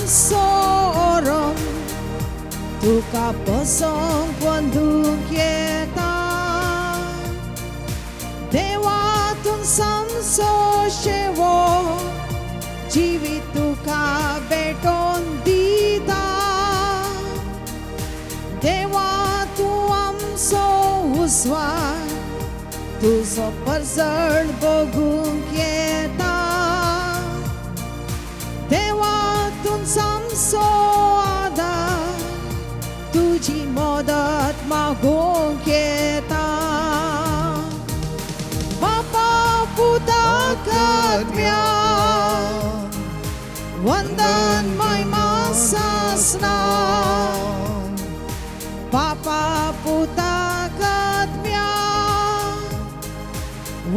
sorom tuka posong kwandung kieta Dewa tun samso shevo जीवित तुका भेटून दिता देवा तू आमचो उजवाड तुझो परजड बघूंक येता देवा तूच आमचो आदार तुझी मदत मागूंक येता बापा पुताक आत्म्या वंदन महिमा सासना बापा पुताक आत्म्या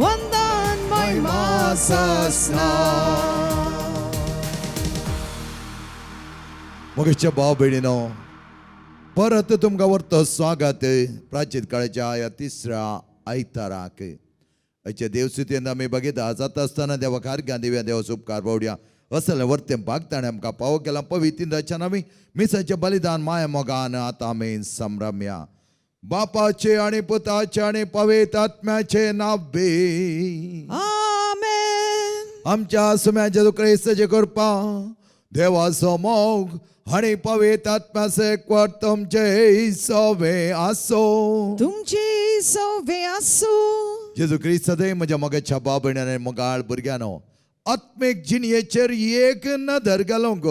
वंदन महिमा सासना मोगेच्या भाव भयणीनो परत तुमकां व्हरतो स्वागत प्राचीन काळाच्या ह्या तिसऱ्या आयताराक हेचे देवसुतेन आमी बघिता जाता आसतना देवाक आर्गां दिवया देवाचो उपकार बावड्या असले वर्ते भाग ताणें आमकां पावो केला पवित्र रचना आमी मिसाचें बलिदान माया मोगान आतां आमी संभ्रम्या बापाचे आनी पुताचे आनी पवित्र आत्म्याचे नावे आमेन आमच्या सुम्या जेजू क्रिस्ताची कृपा देवाचो मोग आनी पवित्र आत्म्याचे एकवट तुमचे सवे आसो तुमची सवे आसो जेजू क्रिस्तादे म्हज्या मोगाच्या भाव भयणांनी मोगाळ भुरग्यानो आत्मीक जिणयेचेर एक नदर घालूंक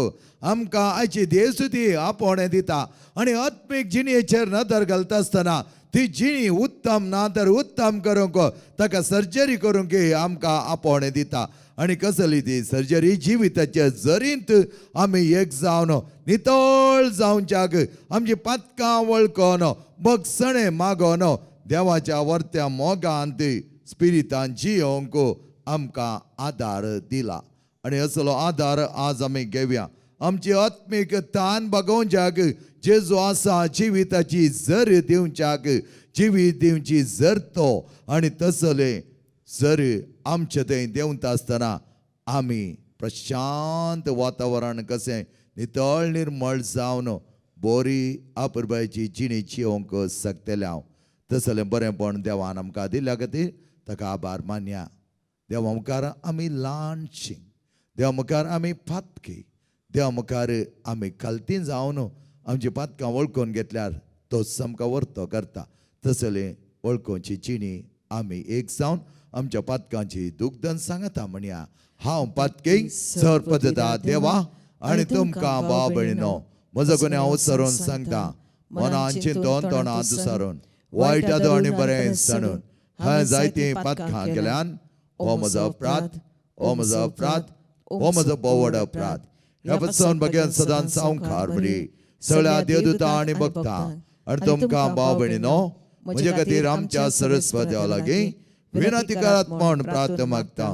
आमकां आयची देवसुती आपोवणें दिता आनी आत्मीक जिणयेचेर नदर घालता आसतना ती जिणी उत्तम ना तर उत्तम करूंक ताका सर्जरी करूंक आमकां आपोवणें दिता आनी कसली ती सर्जरी जिविताच्या जरींत आमी एक जावन नितळ जावच्याक आमची पातकां वळखोन बगसणें मागोन देवाच्या वर्त्या मोगांत स्पिरितान जियोंक आमकां आदार दिला आनी असलो आदार आज आमी घेवया आमची आत्मीक तान भागोवच्याक जेजू आसा जिविताची जर दिवच्याक जिवीत दिवची जर तो आनी तसले जर आमचे थंय देंवता आसतना आमी प्रशांत वातावरण कशें नितळ निर्मळ जावन बरी अपुरबायची जिणी जियोंक शकतले हांव तसलें बरेंपण देवान आमकां दिल्या खातीर ताका आभार मानया देवा मुखार आमी ल्हानशी देवा मुखार आमी फातकी देवा मुखार आमी खालती जावन आमची पातकां वळखून घेतल्यार तो सामको वर्तो करता तसलें वळखोवची जिणी आमी एक जावन आमच्या पातकांची दुखदन सांगता म्हणया हांव पातकेक सर्पदता देवा आनी तुमकां भाव भयणीनो म्हजो गुन्हे हांव उसरून सांगता मनान चिंतून तोंडांत दुसारून वायट आनी बरें जाणून हांवें जायतीं पातकां केल्यान ओ म्हजो अपराध ओ म्हजो अपराध ओ म्हजो बोवड अपराध ह्या पासून बगेन सदांच संवकार बरी सगळ्या देवदूतां आनी भक्तां आनी तुमकां भाव भयणीनो म्हजे खातीर आमच्या सरस्वती देवा लागीं विनंती करात म्हूण प्रार्थना मागता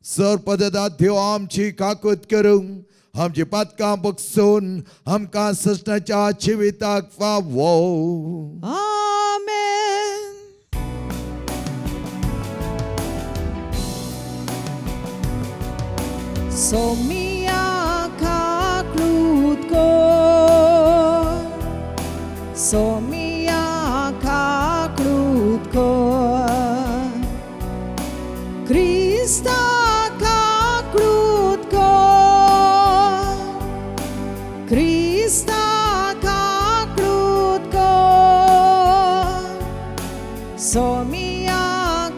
सर्पदता देव आमची काकूत करूंक आमची पातकां बगसून आमकां सृश्टाच्या जिविताक फावो आमेन Somia kaklutko Somia kaklutko Krista kaklutko Krista kaklutko Somia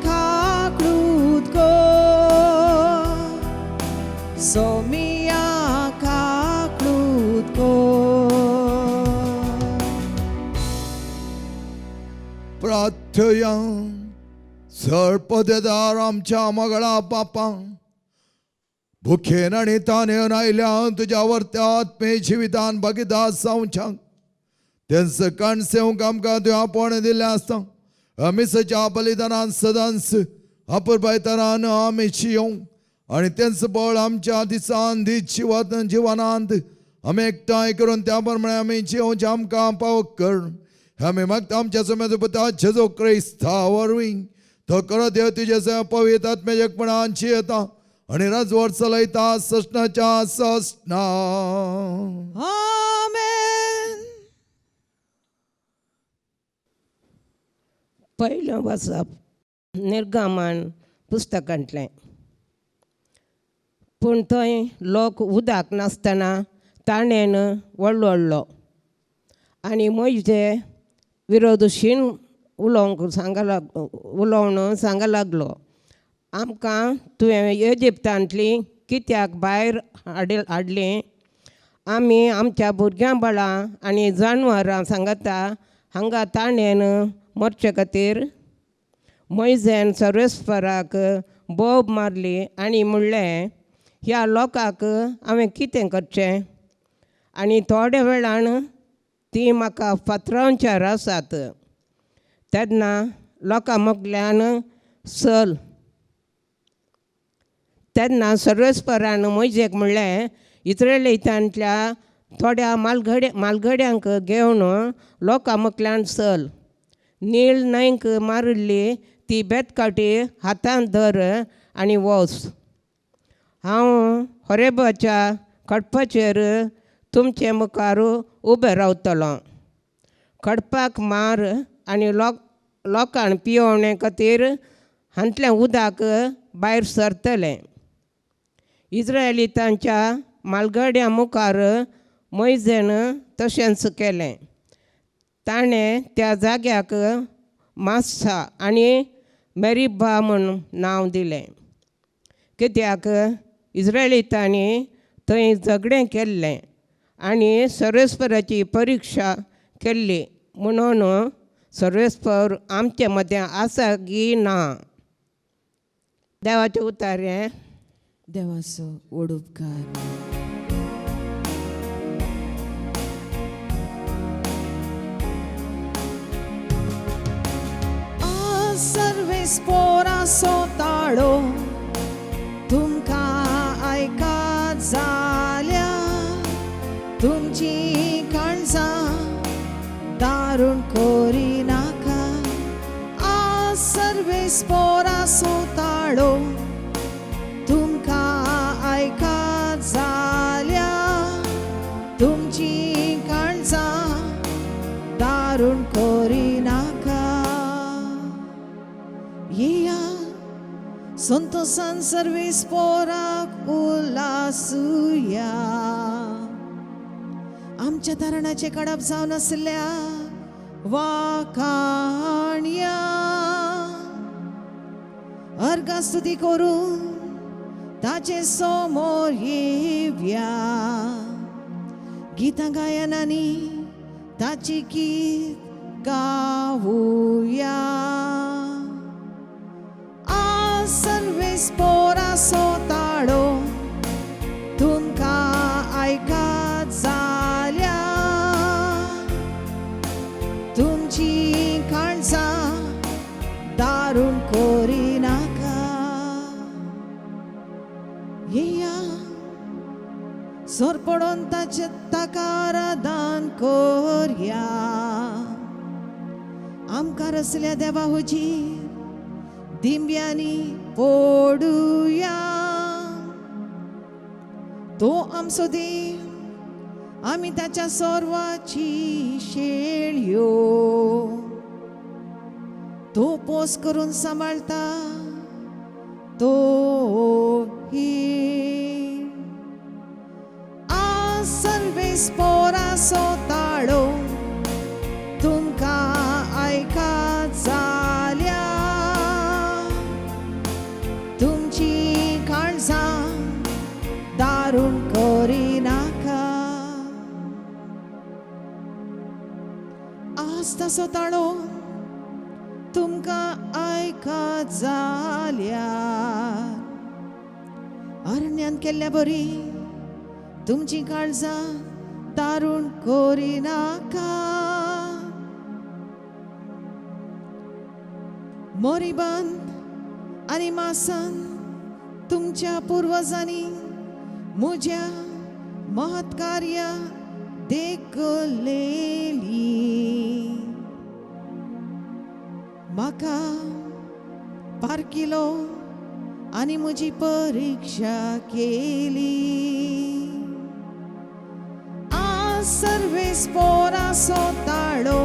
kaklutko Somia kaklutko प्रार्थया सर्पदेदार आमच्या मगळा पापां भुखेन आनी तानेन आयल्या तुज्या वर्त्या आत्मे जिवितान बगिदा जावच्याक तेंच कणसेवंक आमकां तुवें आपोवणें दिल्लें आसता आमी सच्या बलिदानान सदांच अपुरबायतरान आमी जियोंक आनी तेंच बळ आमच्या दिसान दीस जिवनांत आमी एकठांय करून त्या प्रमाणे आमी जियोवचें आमकां पावो कर आमी मागता आमच्या सुमेचो पुता जेजू क्रिस्ता वरवीं तो करो देव तुजे पवित्र आत्म्याच्या एकपणान जियेता आणि राजवट चलयता सस्नाच्या सस्ना. आमेन. पयलें वचप निर्गमन पुस्तकांतलें. पूण थंय लोक उदक नासतना ताणेन वळवळ्ळो आनी मोइजे विरोधशीण उलोवंक सांगूंक लागलो, आमकां तुवें इजिप्तांतली कित्याक भायर हाडलीं? आमी आमच्या भुरग्यां बाळां आनी जानवरां सांगता हांगा ताणेन मरचे खातीर. मोइजेन सर्वेस्पराक बोब मारली आनी म्हणलें, ह्या लोकांक हांवें कितें करचें? आनी थोड्या वेळान तीं म्हाका फातरावच्यार आसात. तेन्ना लोकां मोगल्यान चल. तेन्ना सर्वेस्परान मोइजेक म्हणलें, इस्रायेलींतल्या थोड्या मालगड्यांक घेवन लोकां मोगल्यान चल. नील न्हंयक मारिल्ली ती बेतकाठी हातांत धर आनी वच. हांव होरेबाच्या कडपाचेर तुमचे मुखार उबें रावतलों. कडपाक मार आनी लोकांक पियोवणे खातीर हांतलें उदक भायर सरतलें. इस्रायेलींच्या मालगड्यां मुखार मोइजेन तशेंच केलें. ताणें त्या जाग्याक मास्सा आनी मेरिबा म्हूण नांव दिलें, कित्याक इस्रायेलींनी थंय झगडें केल्लें आनी सर्वेस्पराची परिक्षा केल्ली म्हणून सर्वेस्पर आमचे मदें आसा की ना. देवाचें उतारें. देवाचो व्हड उपकार. सर्वेस्पराचो ताळो तुमकां आयकात जाल्यार तुमची काळजां दारूण करी नाका. सर्वेस्पराचो ताळो तुमकां आयकात जाल्यार तुमची काळजां दारूण करी नाका. येया संतोषान सर्वेस्पराक उल्हासुया. आमच्या धरणाचे कडप जावन आसल्या वाखाणया. अर्घस्तुती करून ताचे समोर येवया. गितां गायनांनी ताची गीत गावुया. सर्वेस्पराचो ताळो तुमकां आयकात जाल्यार तुमची काळजां दारूण करी नाका. येया सोर पडोन ताचे ताका आराधन करया. आमकां रचल्या देवा हुजीर दिंब्यांनी पडुया. तो आमचो देव, आमी ताच्या सोरवाची शेळयो. तो पोस करून सांबाळता तो ही. सर्वेस्पराचो ताळो तुमकां आयकात जाल्यार तुमची काळजां दारूण करी नाका. आज ताचो ताळो तुमकां आयकात जाल्यार अरण्यांत केल्ल्या बरी तुमची काळजां दारूण करी नाका. मोरीबांत आनी मासान तुमच्या पुर्वजांनी म्हज्या महत्कार्या देखलेली. म्हाका पारकिलो आणि म्हजी परीक्षा केली. आज सर्वेस पोरासो ताळो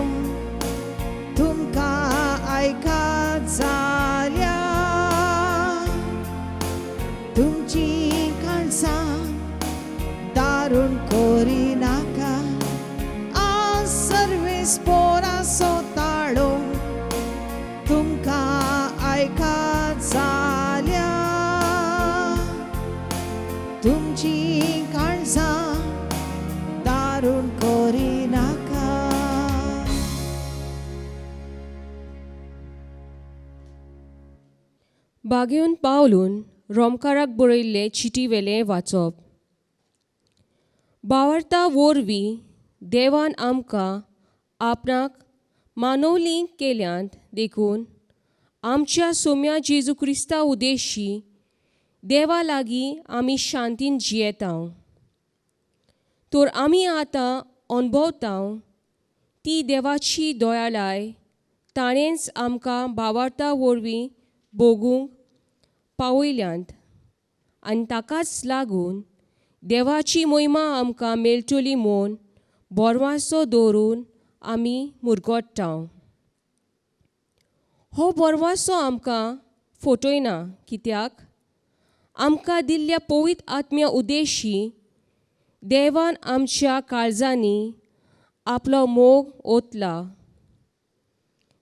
तुमकां आयकात जाल्या. तुमची काळजां दारूण कोरी नाका. आज सर्वेस पोरासो ताळो तुमकां आयकात जाल्या. तुमची काळजां दारूण कोरी नाका. बागेवन पावलून रोमकाराक बरयल्ले चिटी वेले वाचप. भावार्था वरवीं देवान आमकां आपणाक मानवली केल्यांत देखून आमच्या सोम्या जेजू क्रिस्ता उद्देशी देवा लागीं आमी शांतीन जियेतांव. तर आमी आतां अणभवतांव ती देवाची दयाळाय ताणेंच आमकां भावार्था वरवीं भोगूंक पावयल्यांत आनी ताकाच लागून देवाची महिमा आमकां मेळटली म्हूण बोरवांसो दवरून आमी मुरगोडटांव. हो बोरवांसो आमकां फटयना, कित्याक आमकां दिल्ल्या पवित्र आत्म्या उद्देशी देवान आमच्या काळजांनी आपलो मोग ओतला.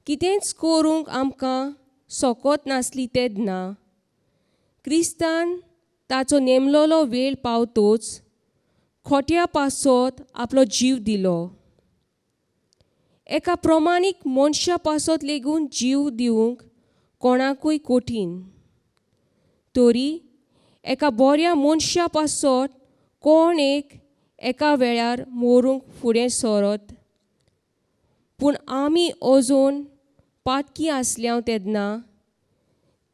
कितेंच करूंक आमकां सोकोत नासली तेन्ना क्रिस्तान ताचो नेमलोलो वेळ पावतोच खोट्या पासत आपलो जीव दिलो. एका प्रमाणीक मनशा पासत लेगून जीव दिवंक कोणाकूय कठीण. तरी एका बऱ्या मनशा पासत कोण एका वेळार मरूंक फुडें सरत. पूण आमी अजून पातकी आसल्याव तेन्ना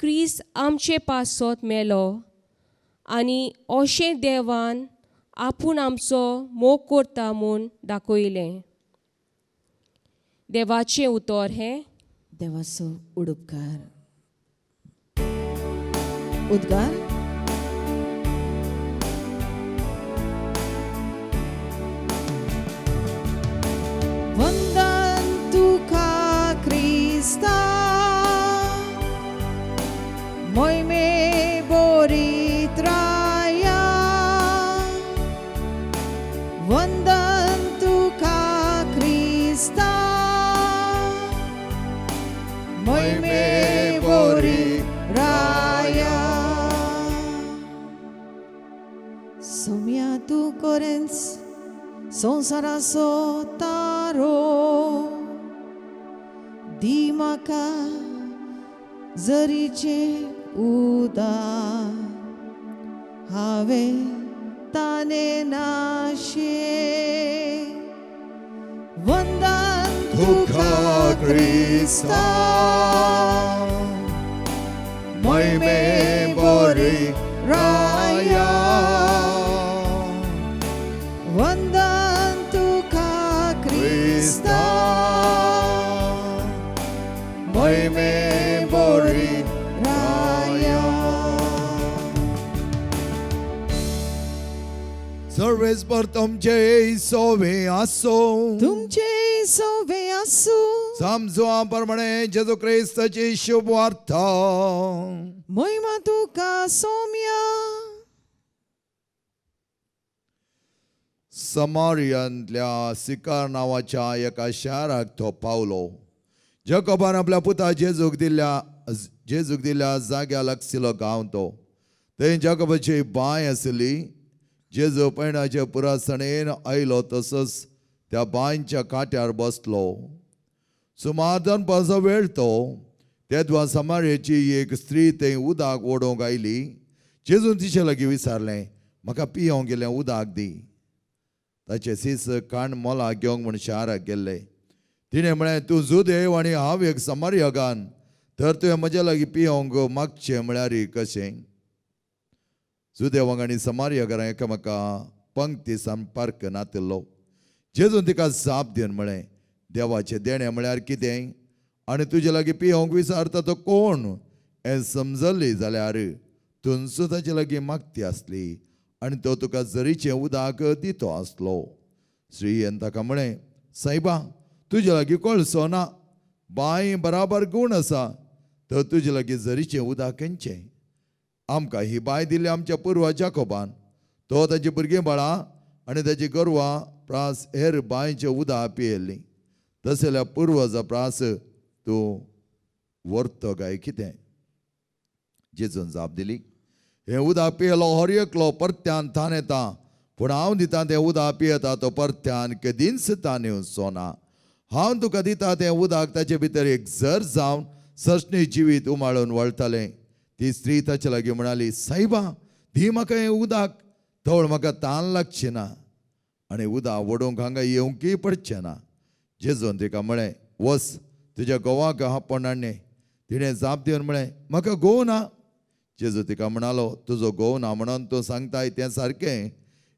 क्रिस्त आमचे पासत मेलो आनी अशें देवान आपूण आमचो मोग करता म्हूण दाखयलें. देवाचें उतर हें. देवाचो उडोपकार. उद्गार. वंदन तुका क्रिस्ता मोहिमे बोरीत राया. वंदन तुका क्रिस्ता मोहिमे बोरीत राया. सोम्या तू कोरेंस संसाराचो तारो दी म्हाका जरीचे उदार. हांवें ताने नाशे. वंदन तुका क्रिस्ता मोहिमे बोरी राया. वंदन तुका क्रिस्ता मोहिमे बोरी राया. सर्वेस पर तुमचे सोवे आसो. तुमचे सोवे आसू. समजुआ प्रमाणे जेजू क्रिस्ताची शुभ वार्ता. महिमा तुका सोम्या. समारियांतल्या सिकार नावाच्या एका शाराक तो पावलो. जॅकोबान आपल्या पुता जेजूक दिल्ल्या जाग्या लागशिल्लो गांव तो. थंय जॅकोबाची बांय आसली. जेजू पैणाच्या पुरासणेन आयलो तसोच त्या बांयच्या कांट्यार बसलो. सुमार दनपारचो वेळ तो. तेदवा समारियाची एक स्त्री थंय उदक ओडोवंक आयली. जेजून तिचे लागीं विचारलें, म्हाका पियोंक गेलें उदक दी. ताचे सीस काण मोला घेवंक म्हूण शाराक गेल्ले. तिणें म्हळें, तूं जुदेव आनी हांव एक समारियगान, तर तुवें म्हजे लागीं पियोंक मागचें म्हळ्यार कशें. जुदेवांक आनी समारियगारांक एकामेका पंक्ती संपर्क नातिल्लो. जेजून तिका जाप दिवन म्हळें, देवाचें देणें म्हळ्यार कितें आनी तुजे लागीं पियोंक विचारता तो कोण हें समजली जाल्यार थंयसू ताचे लागीं मागती आसली आनी तो तुका जरीचें उदक दितो आसलो. स्त्रीयेन ताका म्हळें, सायबा, तुजे लागीं कोळसो ना, बांय बराबर गूण आसा, तर तुजे लागीं जरीचें उदक खंयचें? आमकां ही बांय दिली आमच्या पुर्वा जाकोबान. तो ताची भुरगीं बाळां आनी ताची गोरवां प्रास हेर बांयचें उदक पियेल्लीं. तशें जाल्यार पुर्वजा प्रास तूं व्हरतो काय कितें? जेजून जाप दिली, हें उदक पियेलो हर एकलो परत्यान थान येता, पूण हांव दितां तें उदक पियेता तो परत्यान केदींच तान येवचो ना. हांव तुका दिता तें उदक ताचे भितर एक झर जावन सृश्टी जिवीत उमाळून वळटलें. ती स्त्री ताचे लागीं म्हणाली, सायबा, दी म्हाका हें उदक, तवळ म्हाका तान लागची ना आनी उदक वडोवंक हांगा येवंकय पडचें ना. जेजून तिका म्हळें, वस, तुज्या घोवाक आपण हाडणें. तिणें जाप दिवन म्हळें, म्हाका घोव ना. जेजू तिका म्हणालो, तुजो घोव ना म्हणून तूं सांगताय तें सारकें.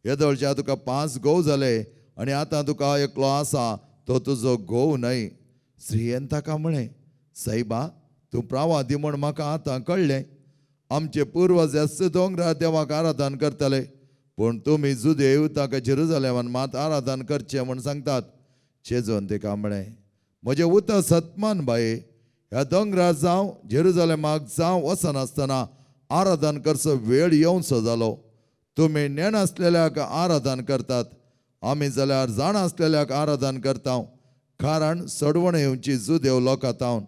येदोळच्या तुका 5 घोव जाले आनी आतां तुका एकलो आसा तो तुजो घोव न्हय. स्त्रियेन ताका म्हळें, सायबा, तूं प्रावा दी म्हूण म्हाका आतां कळ्ळें. आमचे पुर्वज दोंगरार देवाक आराधन करतले, पूण तुमी जुदेव ताका जेरुजलेमान मात आराधन करचें म्हूण सांगतात. जेजून तिका म्हळें, म्हजें उतर सतमान बाये, ह्या दोंगरार जावं जेरुजलेमाक जावं वचनासतना आराधन करचो वेळ येवचो जालो. तुमी नेण आसलेल्याक आराधन करतात, आमी जाल्यार जाण आसलेल्याक आराधन करता. कारण सडवण येवची जुदेव लोकांतावन,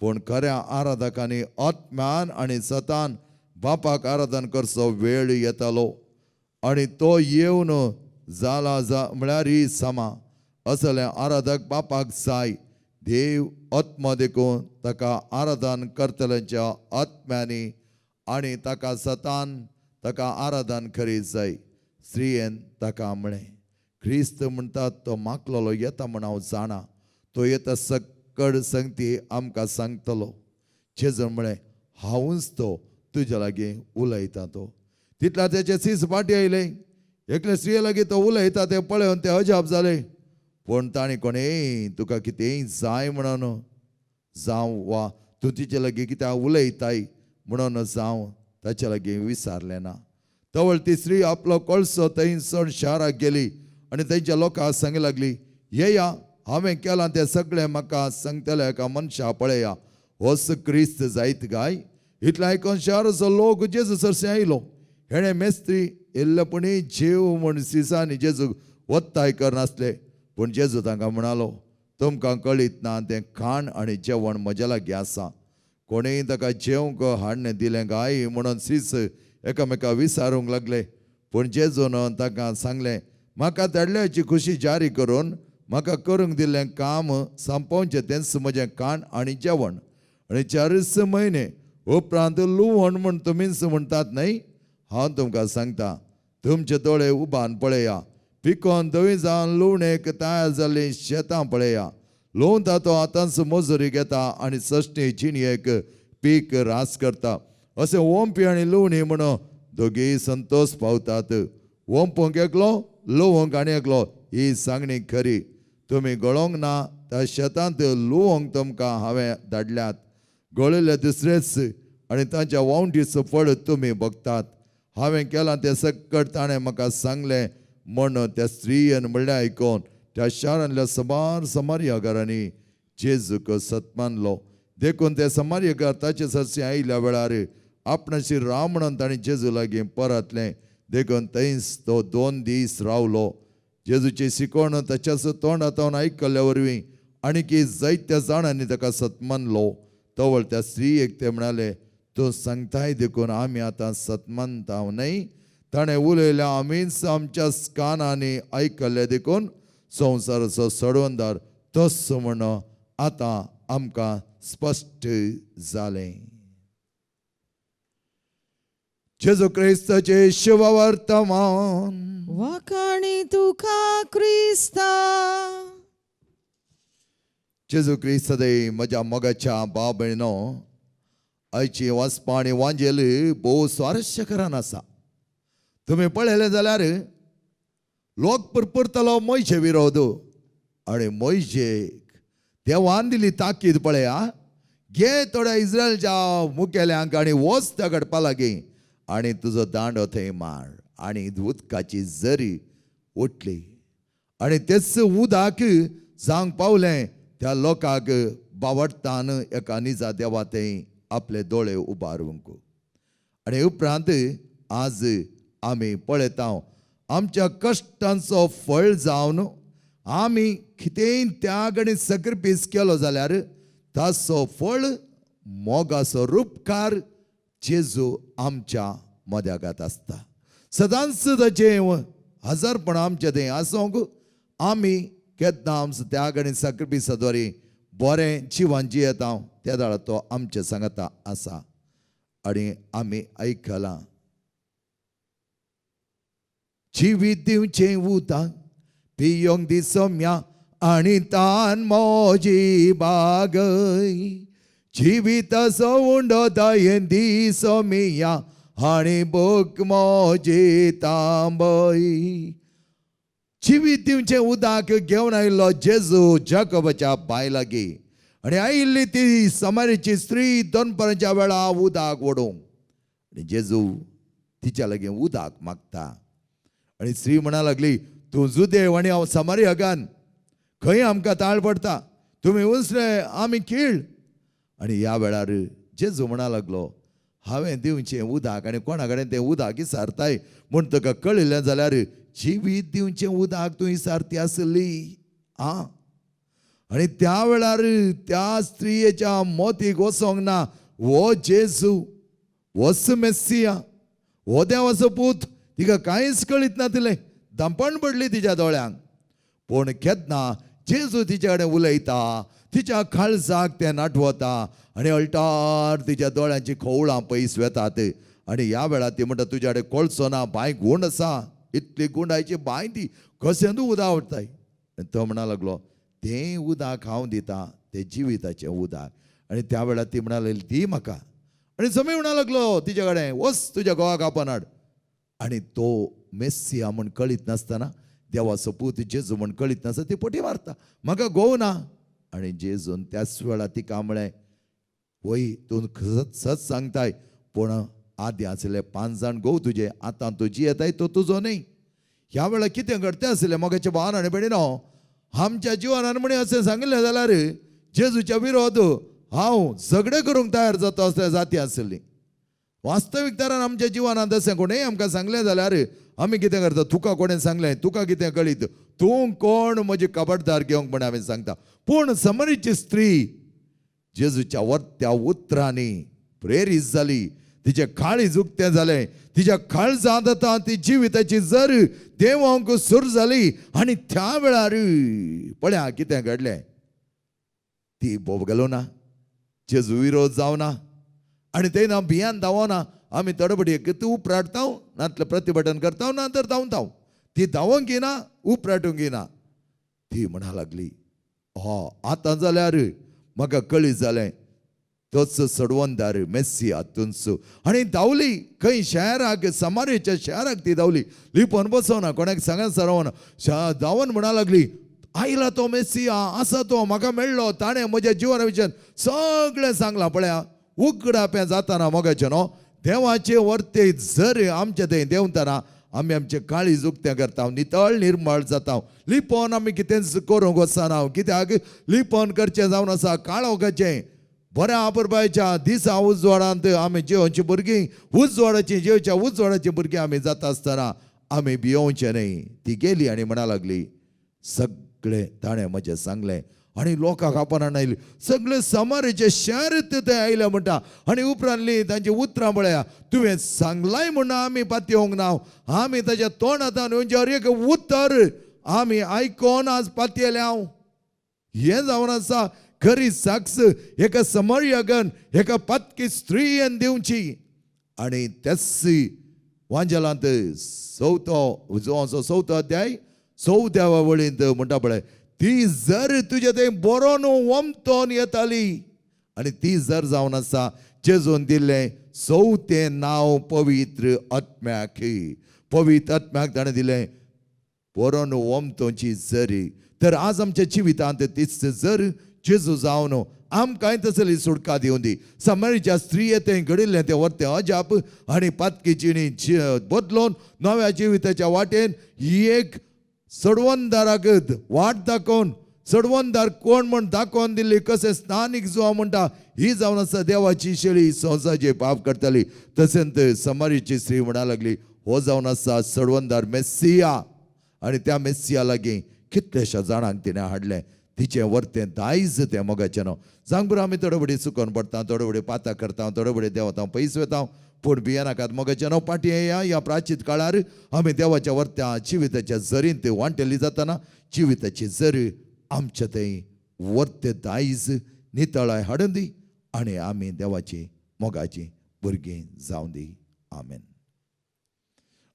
पूण खऱ्या आराधकांनी आत्म्यान आनी सतान बापाक आराधन करचो वेळ येतलो. आनी तो येवन जाला म्हळ्यार समा असलें आराधक बापाक जाय. देव आत्मा देखून ताका आराधन करतल्यांच्या आत्म्यांनी आनी ताका सतान ताका आराधन करी जाय. स्त्रियेन ताका म्हळें, क्रिस्त म्हणटात तो मागलोलो येता म्हूण हांव जाणा. तो येता सकड संगती आमकां सांगतलो. जेजून म्हळें, हांवूच तो, तुज्या लागीं उलयता तो. तितल्या तेचे सीस फाटी आयले. एकले स्त्रिये लागीं तो उलयता तें पळोवन ते अजाप जाले. पूण ताणें कोणें तुका कितेंय जाय म्हणून जावं वा तूं तिचे लागीं कित्याक उलयताय म्हणून जावं ताचे लागीं विचारलें ना. तवळ ती स्त्री आपलो कोळसो थंयसर शाराक गेली आनी थंयच्या लोकांक सांगूंक लागली, येया, हांवें केलां तें सगळें म्हाका सांगतले एका मनशा पळया. होच क्रिस्त जायत काय? इतलें आयकून शाराचो लोक जेजू सरसे आयलो. हेणें मेस्त्री येयल्लेपणी जेव म्हूण सिसांनी जेजू वत्ताय करनासले. पूण जेजू तांकां म्हणालो, तुमकां कळीत ना तें खाण आनी जेवण म्हज्या लागीं आसा. कोणेय ताका जेवंक हाडणें दिलें काय म्हणून सीस एकामेकां विचारूंक लागले. पूण जेजून ताका सांगलें, म्हाका धाडल्याची खुशी जारी करून म्हाका करूंक दिल्लें काम संपोवचें तेंच म्हजें खाण आनी जेवण. आनी 4 म्हयने उपरांत लुवण म्हूण तुमीच म्हणटात न्हय? हांव तुमकां सांगता, तुमचे दोळे उबान पळया, पिकोवन धवी जावन लुवणेक तयार जाल्लीं शेतां पळया. लुवता तो आतांच मजुरी घेता आनी सश्टी जिणयेक पीक रास करता. अशें ओंपी आनी लुवणी म्हणून दोगूय संतोश पावतात. ओंपूंक एकलो, लुवंक आनी एकलो, ही सांगणी खरी. तुमी गळोवंक ना त्या शेतांत लुवंक तुमकां हांवें धाडल्यात. गळयले दुसरेच आनी तांच्या वावंटीचो फळ तुमी भोगतात. हांवें केलां तें सकट ताणें म्हाका सांगलें म्हूण त्या स्त्रियेन म्हणलें आयकून त्या शारांतल्या सबार समार्यागारांनी जेजूक सतमानलो. देखून ते समार्यागार ताचे सरसे आयिल्ल्या वेळार आपणाची राव म्हणून ताणें जेजू लागीं परतलें. देखून थंयच तो 2 दीस रावलो. जेजूची शिकवण ताच्याच तोंडांतल्यान आयकल्ल्या वरवीं आनीक जायत्या जाणांनी ताका सतमानलो. तवळ त्या स्त्रियेक ते म्हणाले, तूं सांगताय देखून आमी आतां सतमानता न्हय? ताणें उलयलें आमीच आमच्या कानांनी आयकल्लें देखून संवसाराचो सडवंदार तस म्हण आतां आमकां स्पश्ट जालें. जेजू क्रिस्ताचे शुभ वर्तमान. वाखाणी तुका क्रिस्ता. जेजू क्रिस्तादे म्हज्या मोगाच्या भाव भयणो, आयची वाचपां आनी वांजेल भोव स्वारस्यकरान आसा. तुमी पळयलें जाल्यार लोक परतलो मोयशे विरोध आनी मोयशेक देवान दिली ताकीद पळया, घे थोड्या इस्रायलच्या मुखेल्यांक आनी वच त्या गडपा लागीं आणि तुजो दांडो थंय मार. आणि उदकाची झरी ओटली आणि तेच उदक सांग पावलें त्या लोकांक बावडटान एका निजा देवा थंय आपले दोळे उबारूंक. आणि उपरांत आज आमी पळयता आमच्या कश्टांचो फळ जावन आमी कितेंय त्याग आनी सॅक्रिफायस केलो जाल्यार ताचो फळ मोगाचो रूपकार जेजू आमच्या मद्यागात आसता. सदांच ताचें हजरपण आमचे थंय आसूंक आमी केन्ना आमचो त्याग आनी सॅक्रिफायसाद्वारे बरें जिवन जियेता त्या दाळा तो आमचे सांगता आसा. आणि आमी आयकलां जिवीत दिवचें उदक पियोंक दी सोम्या आणि तान मोजी बागय. जिवीताचो उंडो दायेन दी सोमिया आणि बोक मोजी तांबय. जिवीत दिवचें उदक घेवन आयिल्लो जेजू जाकोबाच्या बाय लागीं आणि आयिल्ली ती समारीची स्त्री दनपाराच्या वेळा उदक ओडूंक. आणि जेजू तिच्या लागीं उदक मागता. आणि स्त्री म्हणा लागली तूं जुदेव आणि हांव समारियागान खंय आमकां ताळ पडटा. तुमी उसरे आमी कीळ. आणि ह्या वेळार जेजू म्हणा लागलो हांवें दिवचें उदक आनी कोणा कडेन तें उदक इसारताय म्हूण तुका कळिल्लें जाल्यार जिवीत दिवचें उदक तूं इसारती आसली. आणि त्या वेळार त्या स्त्रियेच्या मोतीक वचोंक ना हो जेजू होच मेस्सिया हो देवाचो पूत. तिका कांयच कळीत नासलें. दंपण पडली तिच्या दोळ्यांक. पूण केन्ना जेजू तिचे कडेन उलयता तिच्या काळजाक तें नाटवता आणि अल्टार तिच्या दोळ्यांची खोवळां पयस वेतात. आणि ह्या वेळार ती म्हणटा तुज्या कडेन कोळसो ना बांय गुण आसा. इतली गुंडायची बांय ती कशें तूं उदक आवडटाय. तो म्हणा लागलो तें उदक हांव दिता तें जिविताचें उदक. आणि त्या वेळार ती म्हणा लागली दी म्हाका. आणि समी म्हणा लागलो तिच्या कडेन वच तुज्या घोवाक आपण हाड. आणि तो मेस्सिया म्हण कळीत नासतना देवाचो पूत जेजू म्हण कळीत नासतना ती पटी मारता म्हाका घोव ना. आणि जेजून त्याच वेळार तिका म्हळें वय तूं सच सांगताय पूण आदी आसले 5 जाण घोव तुजे आतां तूं जियेताय तो तुजो न्ही. ह्या वेळार कितें घडतें आसलें मोगाच्या भावान आनी भयणीनो आमच्या जिवनान म्हणे अशें सांगिल्लें जाल्यार जेजूच्या विरोध हांव झगडे करूंक तयार जाता असल्या जाती आसली. वास्तविकतारान आमच्या जिवनांत अशें कोणेय आमकां सांगलें जाल्यार आमी कितें करता तुका कोणें सांगलें तुका कितें कळीत तूं कोण म्हजी कबडदार घेवंक म्हण आमी सांगता. पूण समारीची स्त्री जेजूच्या वर्त्या उतरांनी प्रेरीत जाली. तिचें काळीज उक्तें जालें. तिच्या काळजांत आतां ती जिविताची जर देवांक सूर जाली. आणि त्या वेळार पळया कितें घडलें. ती बोबगलो ना जेजू विरोध जावना आणि ते ना भियान धांवना. आमी तडबडीक तूं उपराडता नातलें प्रतिभटन करता ना तर धांवता. ती धांवंक येना उपराटूंक येना. ती म्हणा लागली आतां जाल्यार म्हाका कळीत जालें तोच सडवंदार मेस्सिया तुमचो. आणि धांवली खंय शहराक समारीच्या शहराक ती धांवली. लिपोवन बसोना कोणाक सांगात सरवना. धांवन म्हणा लागली आयला तो मेस्सिया आसा तो म्हाका मेळ्ळो ताणें म्हज्या जिवना विशयान सगळें सांगलां. पळया उगडापें जाताना मोगाचें न्हू देवाचे वर्ते जर आमचे थंय देंवतना आमी आमचें काळीज उक्तें करता नितळ निर्मळ जाता. लिपोवन आमी कितेंच करूंक वचना. कित्याक लिपोवन करचें जावन आसा काळोखाचें बऱ्या आपुरबायेच्या दिसा उजवाडांत आमी जेवची भुरगीं उजवाडाची जेवच्या उजवाडाची भुरगीं आमी जाता आसतना आमी भियोवचें न्ही. ती गेली आनी म्हणा लागली सगळें ताणें म्हजें सांगलें. आणि लोकांक आपणान आयली सगळे समारीचे शहर थंय आयले म्हणटा. आणि उपरांतली तांची उतरां पळया तुवें सांगलाय म्हूण आमी पातयेवंक ना. आमी ताच्या तोंडांतल्यान म्हणजे एक उतर आमी आयकोन आज पातयेले. हांव हें जावन आसा खरी साक्ष एका समारियागन एका पातकी स्त्रियेन दिवची. आणि त्याच वांजलांत 4 अध्याय 14 वळींत म्हणटा पळय ती जर तुजे थंय बरोन वमतोन येताली. आणि ती जर जावन आसा जेजून दिल्लें 4 नांव पवित्र आत्म्याक. पवित्र आत्म्याक ताणें दिलें बरोन वमतोची जर. तर आज आमच्या जिवितांत तीच जर जेजू जावन आमकांय तसली सुटका दिवन दी. समारीच्या स्त्रिये ते घडिल्लें तें वर्तें अजाप आनी पातकी जिणी बदलोवन नव्या जिविताच्या वाटेन ही एक सडवंदाराक वाट दाखोवन सडवंदार कोण म्हण दाखोवन दिल्ली कशें स्थानीक जो म्हणटा ही जावन आसा देवाची शेळी संवसाचे पाप करताली. तशेंच समारीची स्त्री म्हणा लागली हो जावन आसा सडवंदार मेस्सिया आनी त्या मेस्सिया लागीं कितलेशा जाणांक तिणें हाडलें. तिचें वर्तें दायज तें मोगाचें न्हू. सांग बरो आमी थोडे बडी चुकोन पडटा, थोडे बडी पातां करता, थोडे बडी देवतां पयस वता, पूण भिये नाकात मोगाचें न्हू. पाटी ह्या प्राचीत काळार आमी देवाच्या वर्त्या जिविताच्या झरींत वांटेली जाताना जिविताची झर आमच्या थंय वर्तें दायज नितळाय हाडून दी आनी आमी देवाची मोगाची भुरगीं जावं दी. आमेन.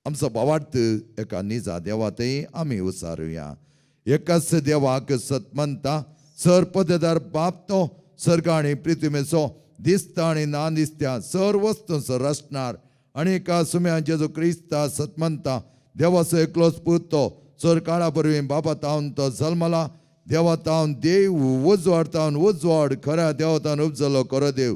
आमचो भावार्थ एका निजा देवा थंय आमी उसारुया. एकाच देवाक सतमंता सर पददार बाप तो सर्ग आनी पृथ्वीचो दिसता आनी ना दिसत्या सर वस्तूंचो रचणार आनी एका सुम्या जेजू क्रिस्ता सतमंता देवाचो एकलोच पूत तो सर काळा परवीं बाबा तावन तो जल्मला देवा तावन देव उजवाड तावन उजवाड खऱ्या देवा तावन उपजलो खरो देव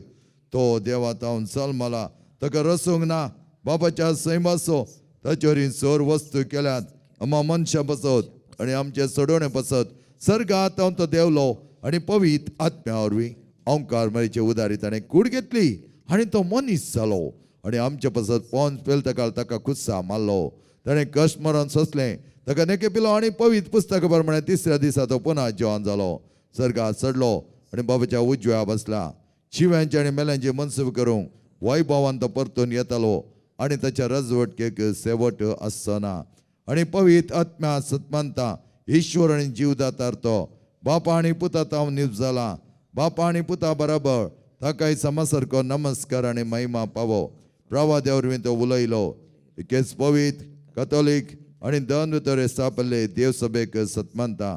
तो देवा तावन जल्मला ताका रसूंक ना बाबाच्या सैमासो ताचे सर वस्तू केल्यात आम्हा मनशां बसत आनी आमचे सोडवणे बसत सर्गांत तावन तो देवलो आनी पवित आत्म्या वरवीं ओंकार मेळचे उदारी ताणें कूड घेतली आनी तो मनीस जालो आनी आमचे बसत पोंच पेलतकाल ताका खुस्सा मारलो. ताणें कश्ट मरण सोंसलें ताका नेके पिलो आनी पवित पुस्तका प्रमाणे तिसऱ्या दिसा तो पुन्हा जिवन जालो. सर्गांत चडलो आनी बाबाच्या उजव्या बसला. शिव्यांची आनी मेल्यांची मनसूब करूंक वैभवान तो परतून येतालो आनी ताच्या रजवटकेक शेवट आसना. आनी पवित आत्म्या सतमंता ईश्वर आनी जीवदातार तो बापा आनी पुता तावन न्यूज जाला. बापा आनी पुता बराबर ताकाय समासारको नमस्कार आनी महिमा पावो. प्रभा देवरवीं तो उलयलो. एकेच पवित कथोलीक आनी दोन भितर स्थापल्ले देवसभेक सतमंता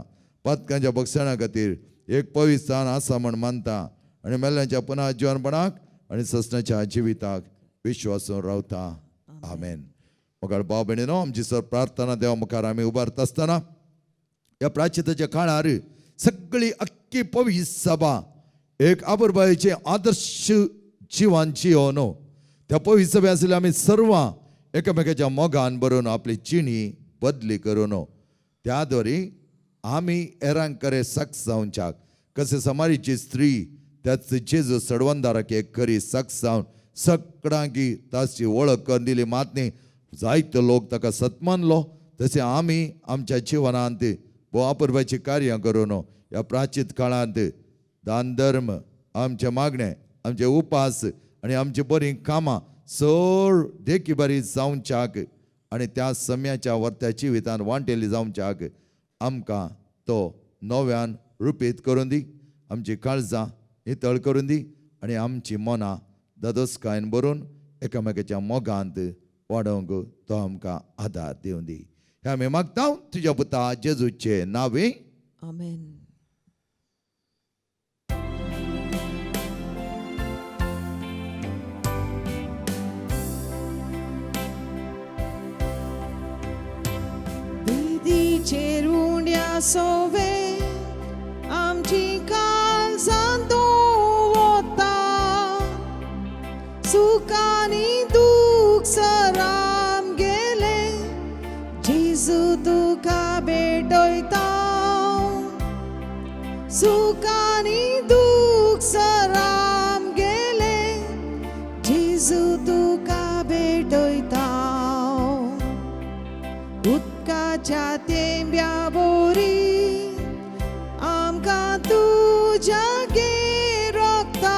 पातकांच्या भक्षणा खातीर एक पवित स्थान आसा म्हण मानता आनी मेल्यांच्या पुन्हा जिवनपणाक आनी ससण्याच्या जिविताक विश्वासून रावता. आमेन. मुखार भाव भयणीनो आमची सर प्रार्थना देवा मुखार आमी उबारता आसतना ह्या प्राचिताच्या काळार सगळी अख्खी पवित सभा एक आबुरबायेचे आदर्श जिवन जियोन त्या पवित सभे आसले आमी सर्व एकामेकाच्या मोगान बरोवन आपली जिणी बदली करून त्या द्वारे आमी हेरांक करे सक्स जावच्याक कशें समारीची स्त्री त्याच जेजू सडवंदाराक एक खरी सक्स जावन सगळ्यांकी ताची वळख करून दिली. मातनी जायते लोक ताका सतमानलो तशें आमी आमच्या जिवनांत अपुरबाची कार्यां करून ह्या प्राचीत काळांत दान धर्म आमचे मागणे आमचे उपास आनी आमची बरी कामां चड देखी बरी जावच्याक आनी त्या सम्याच्या वर्त्या जिवितान वांटेली जावच्याक आमकां तो नव्यान रुपीत करून दी. आमची काळजां नितळ करून दी आनी आमची मनां ददोसकायेन भरून एकामेकाच्या मोगांत वाडोवंक तो आमकां आदार दिवन दी. हे आमी मागता तुज्या पुता जेजूचे नांवे. आमेन. विधीचेर उंड्या सोवे आमची काळजां दवरता सुखानी दूख सराम गेले जेजू तुका भेटयता सुखानी दूख सराम गेले जेजू तुका भेटयता उदकाच्या तेंब्या बोरी आमकां तुज्या गेर रोखता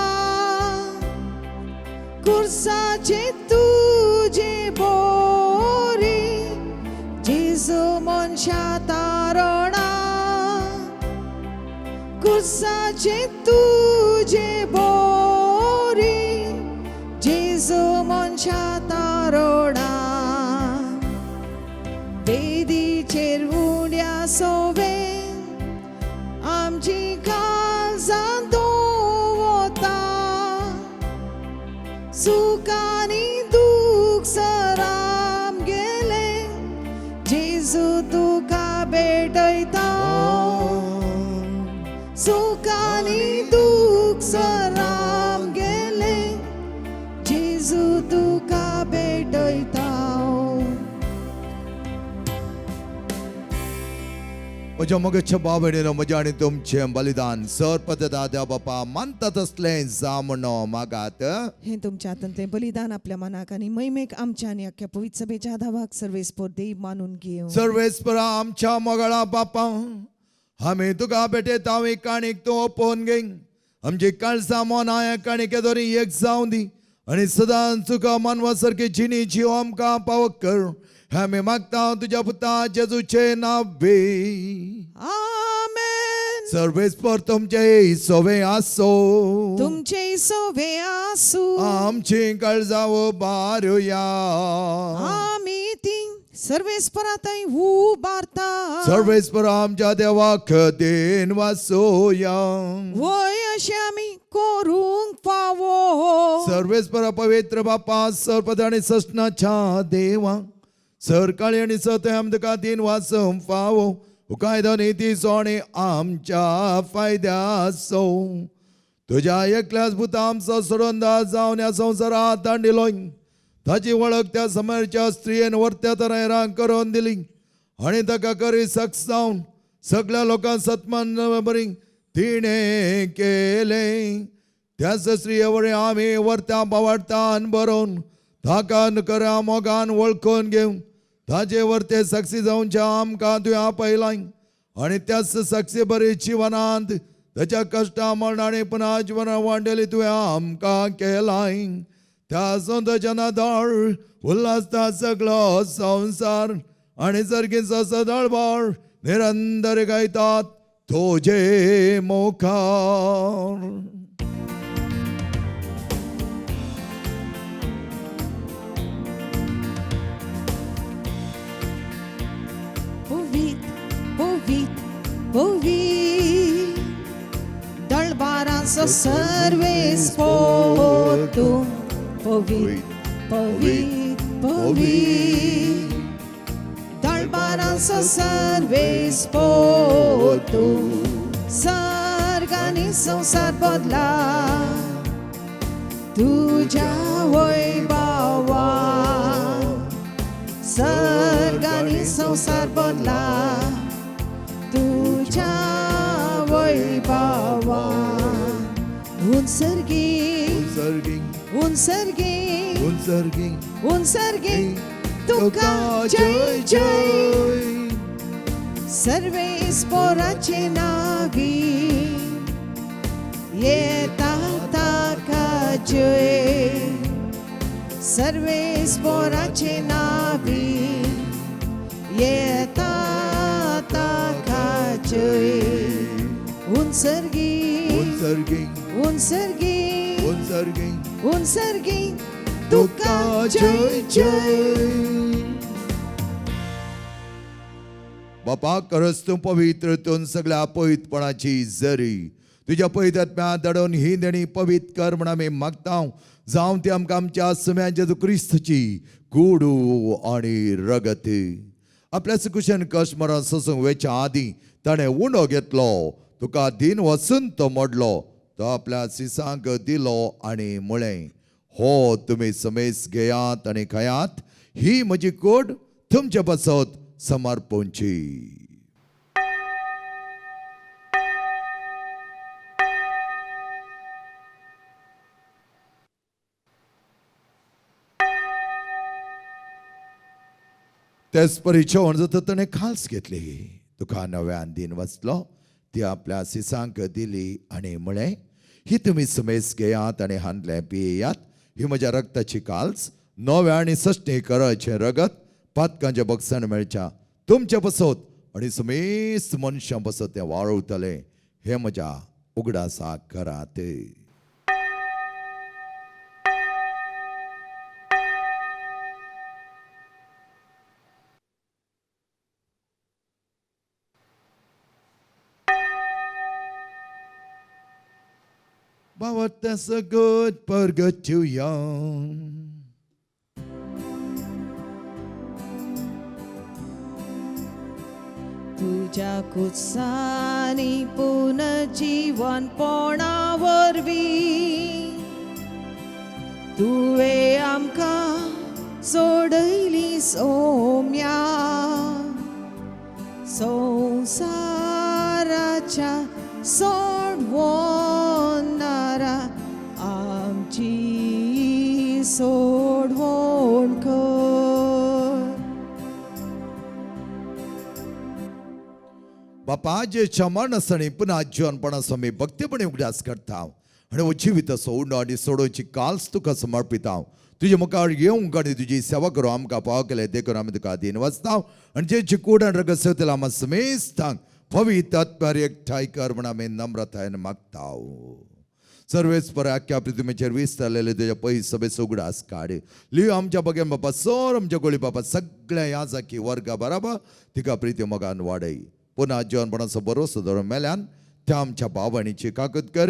कुर्साचे तुजे बोरी जेजू मनशा तारणा कुर्साचे तुजे बोरी जेजू मनशा तारणा वेदीचेर उंड्या सोवे आमची काळजां दवरता सुखानी दूख सराम गेले जेजू तुका भेटयता सुखानी दूख सराम गेले जेजू तुका भेटयता म्हज्या मोगाच्या बाबडीनो म्हज्या आनी तुमचें बलिदान सर पद्दता देव बापा मानता तसलें जा म्हणो मागात. हे तुमच्या हातांतले बलिदान आपल्या मनाक आणि मैमेक आमच्या आणि अख्ख्या पवित्र सभेच्या धावाक सर्वेस्पोर देव मानून घेऊ. सर्वेस्परा आमच्या मोगाळा बापा आमी तुका भेटयता ही काणीक तूं ओपोवन घे. आमची काळसां मोना ह्या काणीके दोरी एक जावं दी आनी सदांच तुका मानवा सारकी जिणी जीव आमकां पावक कर. आमी मागता तुज्या पुता जेजूचे नांवे. आमेन. सर्वेस्पर तुमचे सोवे आसो. तुमचे सोवे आसू. आमची काळजां बारुया. आमी ती सर्वेस्पराताय उबारता. सर्वेस्पर आमच्या देवाक देन वासोया. वय अशें आमी करूंक फावो. सर्वेस्पर पवित्र बापा सरपद आणि ससनाच्या देवा सरकाळी आणि सत आम तुका दिन वासम फावो. उकायदो नीती सोणे आमच्या फायद्या सो. तुझ्या एकल्याच पुता आमचो सोडून जावन ह्या संवसारात दांडिलोय. ताची वळख त्या समोरच्या स्त्रियेन वर्त्या तरां करून दिली आणि ताका करी सक्स जावन सगळ्या लोकांक सत्मान बरी तिणे केले. त्याच स्त्रिये वडे आमी वर्त्या बावाडतान बरोवन ताका करा मोगान वळखून घेवन ताचे वर्ते साक्षी जावनच्या आमकां तुवें आपयलाय आणि त्याच साक्षी बरी जिवनांत ताच्या कश्टा मरणाने पुन्हा जिवनां वांडली तुवें आमकां केलाय. त्या सोंताच्या नादाळ उल्हासता सगळो संसार आणि सर्गीचो सदळबाळ निरंतर गायतात तुझे मुखार. Povit दळबाराचो सर्वेस्पोर तूं. Povit दळबाराचो सर्वेस्पोर तूं. सर्ग आनी संसार बदला तुझ्या वैभवा. सर्ग आनी संसार बदला तुझ्या वैभवा. उन्सर्गी तुका जय जय. सर्वेस्पोराचे नावी येता ताका जय. सर्वेस्पोराचे नावी येता ताका जय. उन्सर्गी तुका जय जय. बापा खरंच तू पवित्र तून सगळ्या पवित्रपणाची जरी तुझ्या पवित्रात्म्या दडोवन ही देणी पवित्र कर म्हण आमी मागता. जावं ती आमकां आमच्या सुम्या जेजू क्रिस्तची कुडू आणि रगत. आपल्या सुकुशन कश मरण सोसूंक वेच्या आदीं ताणें उंडो घेतलो. तुका दिन वचून तो मोडलो. तो आपल्या सिसांक दिलो आणि म्हळें हो तुमी समेस घेयात आणि खायात. ही म्हजी कूड तुमचे बसत समर्पणची. तेच परिचय जाता ताणें खास घेतली. तुका नव्यान दिन वचलो. ती आपल्या सिसांक दिली आणि म्हळें ही तुमी समेस घेयात आणि हांतले पियेयात. ही म्हज्या रक्ताची काल्स नव्या आणि सश्टी कराचें रगत पातकांचे बक्षण मेळच्या तुमचे बसत आणि समेस मनशां बसत तें वाळवतले. हे म्हज्या उगडासाक करात. But what that's a good burger too young. तुझ्या कुत्सानी पुनर्जीवनपणावरवी तुवे आमकां सोडयली सोम्या संसाराच्या सोडवणारा आमची सोडवण कर. बापाचे क्षमण आसणी पुन्हा जीवनपणा समी भक्तीपणे उगडास करता आणि हो जिवीत सोडणं आणि सोडोवची काल्स तुका समर्पिता. तुझे मुखार येवंक आनी तुजी सेवा करूं आमकां पाव केले देखून आमी तुका दिन वचता आनी जे चिकूड आनी रगत आम समेस्तांक पवित्र आत्म्यार एकठांय कर म्हण आमी नम्रतायेन मागता. सर्वेस्पर आख्या पृथ्वीचेर विस्तारलेले तुज्या पयस सभेचो उगडास काड. लिव आमच्या बगेन बापा सोर आमच्या गोळी बापा सगळ्या याजाकी वर्गा बराबर तिका प्रिती मोगान वाडय. पुन्हा जीवनपणाचो भरोसो धरून मेल्यान त्या आमच्या भावणीची काकूत कर.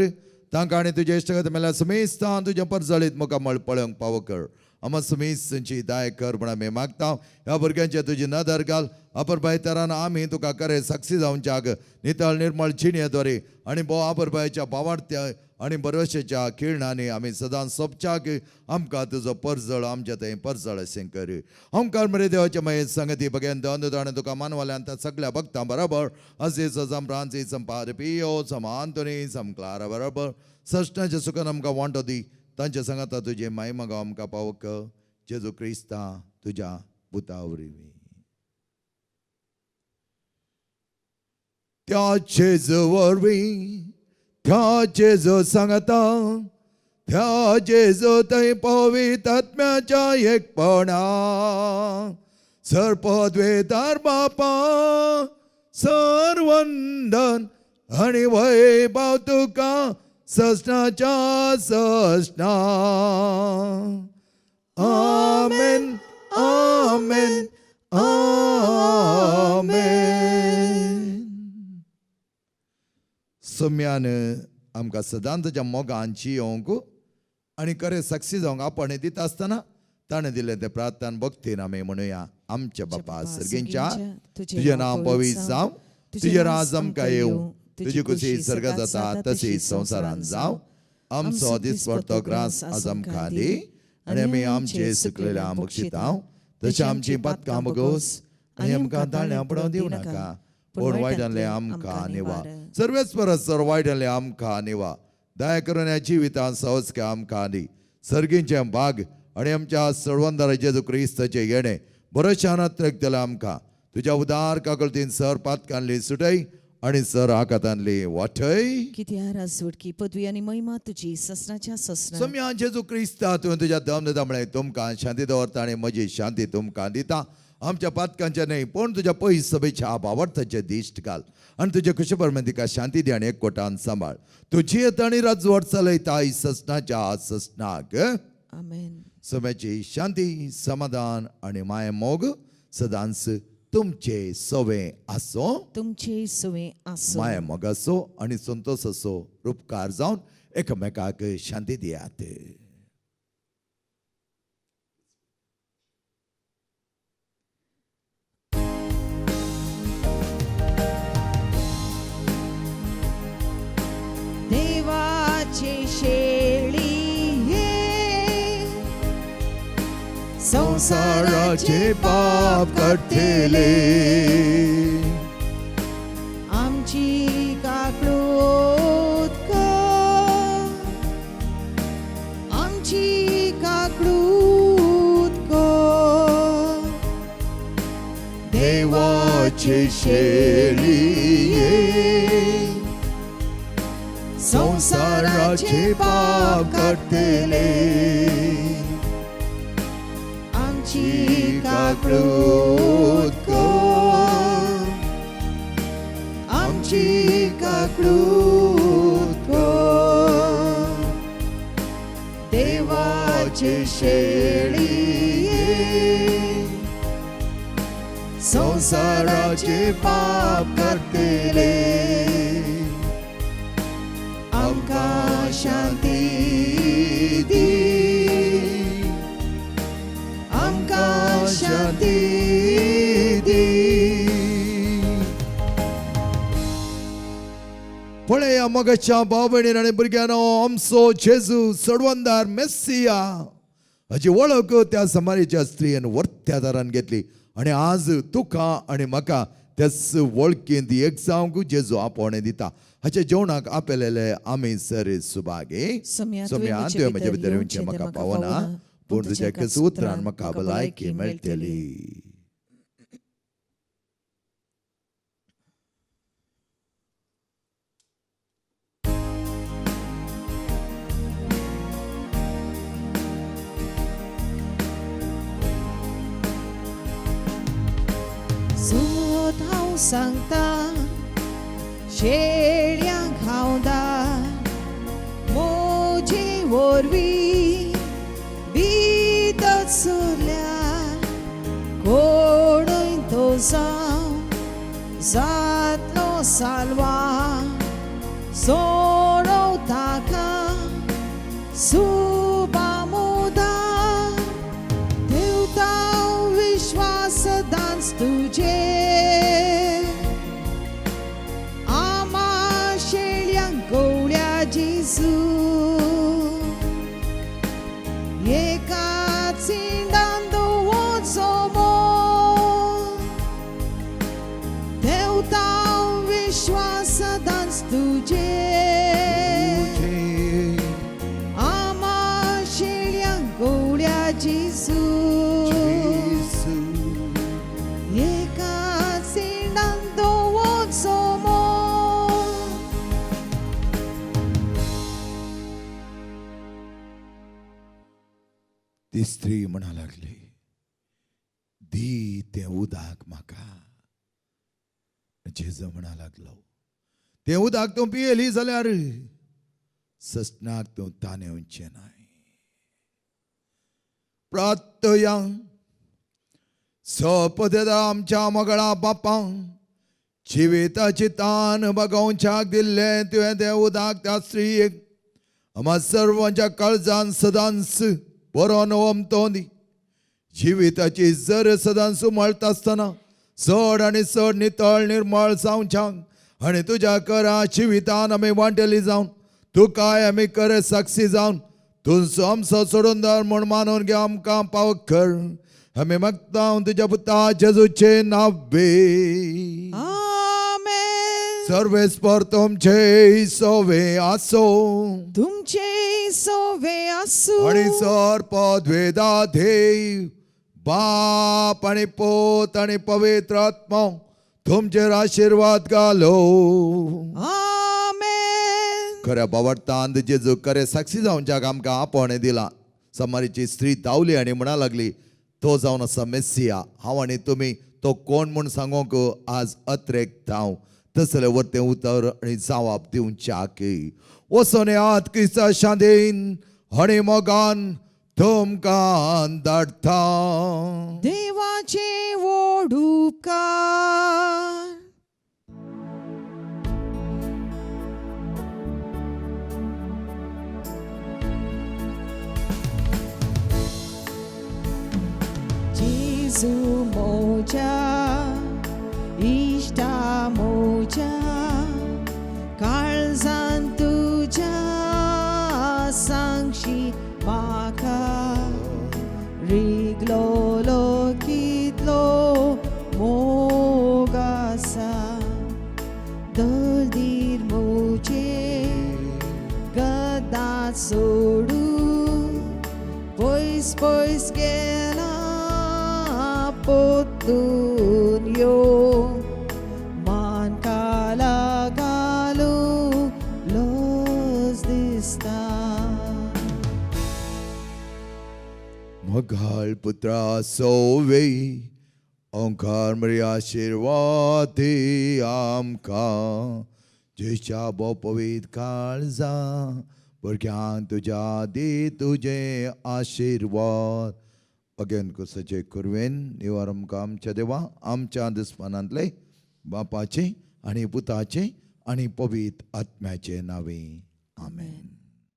तांकां आनी तुजे इश्टगत मेल्या समेस्तां तुज्या परजळीत मुखामळ पळोवंक पाव कर. आमा समेस्तांची दाय कर म्हण आमी मागता. ह्या भुरग्यांचे तुजी नदर घाल. अपुरबाय तरान आमी तुका खरें साक्षी जावच्याक नितळ निर्मळ जिणेद्वारे आनी भोव अपुरबायच्या भावार्थ्या आनी भरवशेच्या खिळणांनी आमी सदांच सोबच्याक आमकां तुजो परजळ आमच्या थंय परजळ अशें कर. ओंकार मरे देवाच्या मयेत संगती बगेन दोन तुका मानवाल्यान त्या सगळ्या भक्तां बरोबर असे सम फ्रांसीस सम पार पियो सम आंतोनी सम क्लारा बरोबर सश्टाच्या सुखान आमकां वांटो दी. तांच्या सांगाता तुजे महिमा गांव आमकां पावक जेजू क्रिस्ता तुज्या पुता वरवीं. त्या जेजू वरवीं त्या जेजू सांगता त्या जेजू थंय पवित्र आत्म्याच्या एकपणा सर्पद्वेतार बापा सर्वंदन आनी वैभव तुका सस्नाच्या सस्ना. आमेन आमेन आमेन. सोम्यान आमकां सदांच तुज्या मोगांची येवंक आनी खरें साक्षी जावंक आपण दिता आसतना ताणें दिलें तें प्रार्थना भक्तीन आमी म्हणुया. आमच्या बापा सर्गेंच्या तुजें नांव पवित्र जावं. तुजें राज आमकां येवं. तुजी खुशी सर्गात जाता तशी संवसारांत जावं. आमचो दिसपडटो ग्रास आज आमकां दी आनी आमी आमचे सुकलेल्या बक्षितांव तशें आमची पातकां बगोस आनी आमकां ताळ्यां पडोवंक दिवं नाका पूण वायटांतले आमकां निवा. सर्वेच परस सर वायटांतले आमकां निवा. दया करून ह्या जिवितांत सवस्के आमकां दी. सर्गींचे भाग आनी आमच्या सर्वंदार जेजू क्रिस्ताचे येणे बरोशान तेला आमकां तुज्या उदार काकळतीन सर पातकांतली सुटय आनी सर आकातांतली वाटय. कित्या राजवटकी पदवी आनी महिमा तुजी ससनाच्या ससना. सम्या जेजू क्रिस्ता तुवें तुज्या दमदामळे तुमकां शांती दवरता आनी म्हजी शांती तुमकां दिता. आमच्या पातकांचे न्हय पूण तुज्या पयस सभेच्या भावार्थाचे दिश्ट घाल आनी तुजे कुशेपरमेन तिका शांती दी आनी एकवटान सांबाळ. तुजी येता आनी राजवट चलयता ससनाच्या ससनाक. आमेन. सभेची शांती समाधान आनी माये मोग सदांच तुमचे सोवे आसो. तुमचे सुवे आसो. माये मोग आसो आनी संतोष आसो. उपकार जावन एकामेकाक शांती दियात. देवाचे शेळी हे संसाराचे पाप काढतेले आमची काकडूत कर. आमची काकडूत कर. देवाचे शेळी संसाराचे पाप काढतेले आमची काकडूत कर. आमची काकडूत कर. देवाचे शेळी संसाराचे पाप काढतेले आमकां शांती दी. आमकां शांती दी. म्हज्या मोगाच्या भाव भयणीन आनी भुरग्यानो, आमचो जेजू सडवंदार मेस्सिया हाची वळख त्या समारीच्या स्त्रीयेन वर्त्या दारान घेतली. आणि आज तुका आणि म्हाका त्याच वळखींत एक जावंक जेजू आपोवणें दिता. हाचे जेवणाक आपलेले आमी सर सुभागे. सम्या तुवें म्हजे भितर येवचें म्हाका पावना, पूण तुज्या एकाच उतरान म्हाका भलायकी मेळटली. सोत हांव सांगता शेळ्यांक हांवदार, मोजे वरवीं भितर सरल्यार कोणूय तो जातलो साल्वार. सोडव ताका सुबामुदार, देवता विश्वास दांच तुजे. आमा शेळ्यांक गवळ्या जेजू, एकाच इंडान दवरचो मोल. देवता विश्वास दांच तुजे. आमा शेळ्यांक गवळ्या जेजू, एकाच इंडान दवरचो मोल. ती स्त्री म्हणा लागली, दी तें उदक म्हाका. जेजू म्हणा लागलो, तें उदक तूं पियेली जाल्यार ससनाक तूं तानेवचें नाय. प्रार्थया. सपदेदा आमच्या मोगळा बापां, जिविताची तान भगोवच्याक दिल्लें तुवें तें उदक त्या स्त्रीयेक आम्हा सर्वांच्या काळजान सदांच बरोन ओमतो दी. जिविताची जर सदांच उमळटा आसतना चड आनी चड नितळ निर्मळ जावच्याक आनी तुज्या करा जिवितान आमी वांटेली जावन तुकाय आमी करे साक्षी जावन तुजो आमचो सोडूनदार म्हूण मानून घे आमकां पावक कर. आमी मागता तुज्या पुता जेजूचे नावे. आमेन. सर्वेस्पर तुमचे सोवे आसो, तुमचे सोवे आसूं. आणि सर्पद्वेदा देव बाप आणि पोत आणि पवित्र आत्मा तुमचेर आशीर्वाद घालो. आमेन. खऱ्या बावडतांत जेजू खरे साक्षी जावन जाग आमकां आपोवणें दिलां. समारीची स्त्री धांवली आनी म्हणा लागली, तो जावन आसा मेस्सिया. हांव आनी तुमी तो कोण म्हूण सांगोंक आज अत्रेक धांव. तसले वर्तें उतर आनी जावाब दिवच्याक वचोन येयात क्रिस्ता शांतेन आनी मोगान तुमकां धाडटा. देवाचे व्हड उपकार. जेजू मोजा इष्टा मोजा, काळजान तुज्या सांगशी म्हाका. रिगलोलो कितलो मोग आसा, दर्दीर मोजे गदा सोडून पयस पयस गेला पोत्तून यो. मान काला घालू लज दिसता. मोगाळ पुत्रा सोवे ओंकार मरी आशीर्वाद आमकां. जेच्या बो पवित्र काळजा भुरग्यांक तुज्या दी तुजे आशीर्वाद. अगेन कुसाचे कुरवेन निवार आमकां आमच्या देवा आमच्या दुस्मानांतले बापाचे आनी पुताचे आनी पवित्र आत्म्याचे नावे. आमेन.